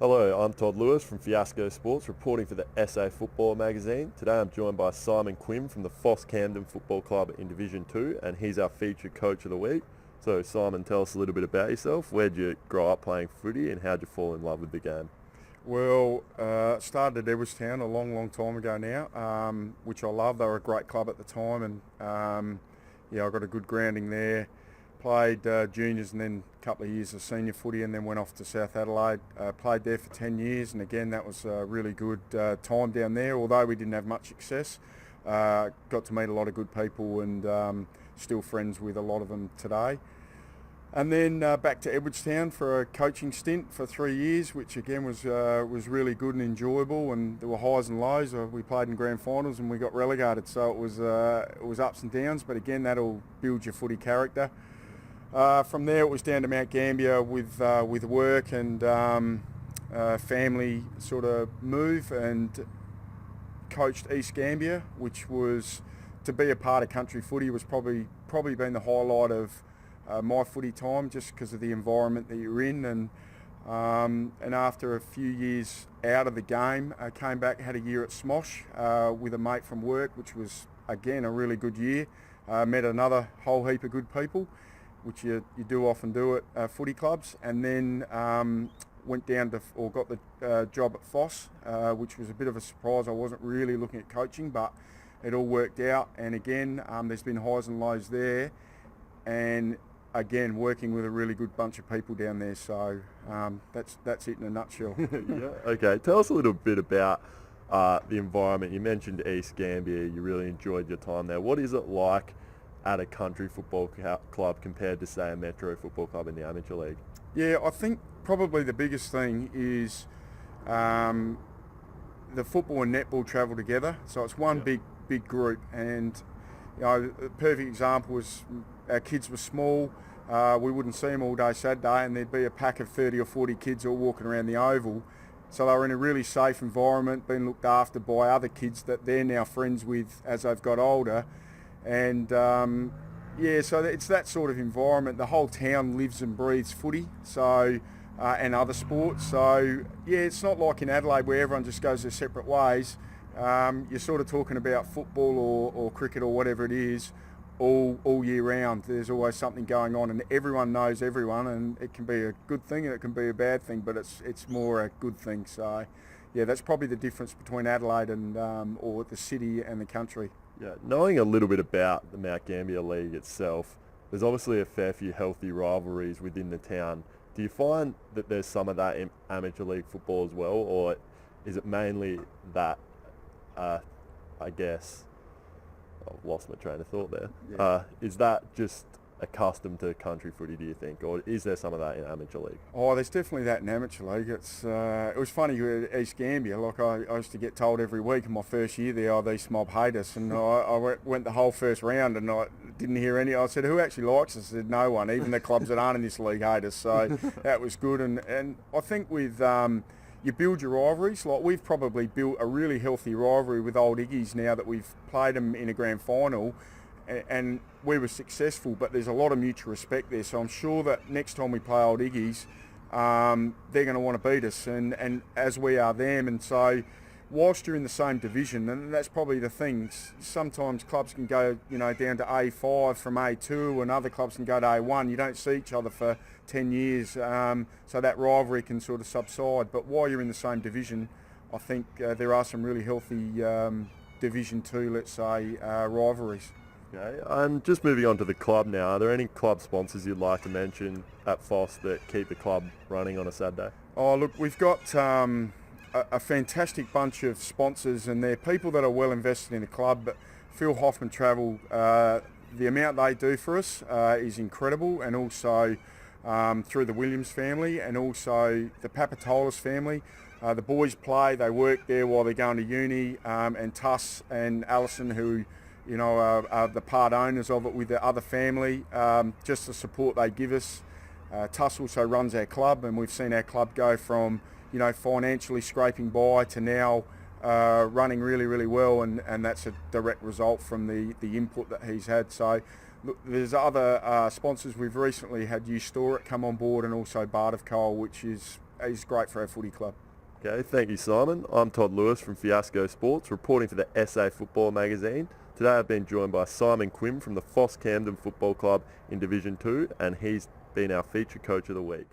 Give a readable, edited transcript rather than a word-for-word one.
Hello, I'm Todd Lewis from Fiasco Sports, reporting for the SA Football magazine. Today I'm joined by Simon Quinn from the PHOS Camden Football Club in Division 2, and he's our featured coach of the week. So Simon, tell us a little bit about yourself. Where'd you grow up playing footy and how'd you fall in love with the game? Well, started at Edwardstown a long time ago now, which I love. They were a great club at the time, and I got a good grounding there. Played juniors and then a couple of years of senior footy, and then went off to South Adelaide. Played there for 10 years, and again that was a really good time down there. Although we didn't have much success, got to meet a lot of good people, and still friends with a lot of them today. And then back to Edwardstown for a coaching stint for 3 years, which again was really good and enjoyable. And there were highs and lows. We played in grand finals and we got relegated, so it was ups and downs. But again, that'll build your footy character. From there, it was down to Mount Gambier with work and family sort of move, and coached East Gambier, which was, to be a part of country footy was probably been the highlight of my footy time, just because of the environment that you're in, and after a few years out of the game, I came back, had a year at Smosh with a mate from work, which was again a really good year. Met another whole heap of good people, which you do often do at footy clubs, and then went down to, or got the job at PHOS, which was a bit of a surprise. I wasn't really looking at coaching, but it all worked out, and again there's been highs and lows there, and again working with a really good bunch of people down there. So that's it in a nutshell. Yeah. Okay, tell us a little bit about the environment. You mentioned East Gambier, you really enjoyed your time there. What is it like at a country football club compared to, say, a metro football club in the amateur league? Yeah, I think probably the biggest thing is the football and netball travel together, so it's one big group. And a perfect example was our kids were small. We wouldn't see them all day Saturday, and there'd be a pack of 30 or 40 kids all walking around the oval. So they were in a really safe environment, being looked after by other kids that they're now friends with as they've got older. And so it's that sort of environment. The whole town lives and breathes footy, so and other sports. So yeah, it's not like in Adelaide where everyone just goes their separate ways. You're sort of talking about football or cricket or whatever it is all year round. There's always something going on, and everyone knows everyone, and it can be a good thing and it can be a bad thing, but it's more a good thing. So yeah, that's probably the difference between Adelaide and or the city and the country. Yeah, knowing a little bit about the Mount Gambier League itself, there's obviously a fair few healthy rivalries within the town. Do you find that there's some of that in amateur league football as well, or is it mainly that, I guess, I've lost my train of thought there. Yeah. Is that just accustomed to country footy, do you think, or is there some of that in amateur league? Oh, there's definitely that in amateur league. It was funny at East Gambier. Like I used to get told every week in my first year there, "Oh, these mob hate us," and I went the whole first round and I didn't hear any. I said, "Who actually likes us?" I said, "No one. Even the clubs that aren't in this league hate us." So that was good, and I think with you build your rivalries. Like we've probably built a really healthy rivalry with Old Iggy's now that we've played them in a grand final, and we were successful, but there's a lot of mutual respect there. So I'm sure that next time we play Old Iggy's, they're going to want to beat us, and as we are them. And so whilst you're in the same division, and that's probably the thing, sometimes clubs can go down to A5 from A2, and other clubs can go to A1. You don't see each other for 10 years, so that rivalry can sort of subside. But while you're in the same division, I think there are some really healthy Division 2, let's say, rivalries. Okay, and just moving on to the club now, are there any club sponsors you'd like to mention at PHOS that keep the club running on a Saturday? Oh, look, we've got a fantastic bunch of sponsors, and they're people that are well invested in the club. But Phil Hoffman Travel, the amount they do for us is incredible, and also through the Williams family, and also the Papatolis family. The boys play, they work there while they're going to uni, and Tuss and Alison, who are the part owners of it with the other family, just the support they give us. Tuss also runs our club, and we've seen our club go from financially scraping by to now running really well, and that's a direct result from the input that he's had. So look, there's other sponsors. We've recently had Store come on board, and also Bard of Coal, which is he's great for our footy club. Okay, thank you, Simon. I'm Todd Lewis from Fiasco Sports, reporting for the SA Football magazine. Today I've been joined by Simon Quinn from the PHOS Camden Football Club in Division 2, and he's been our feature coach of the week.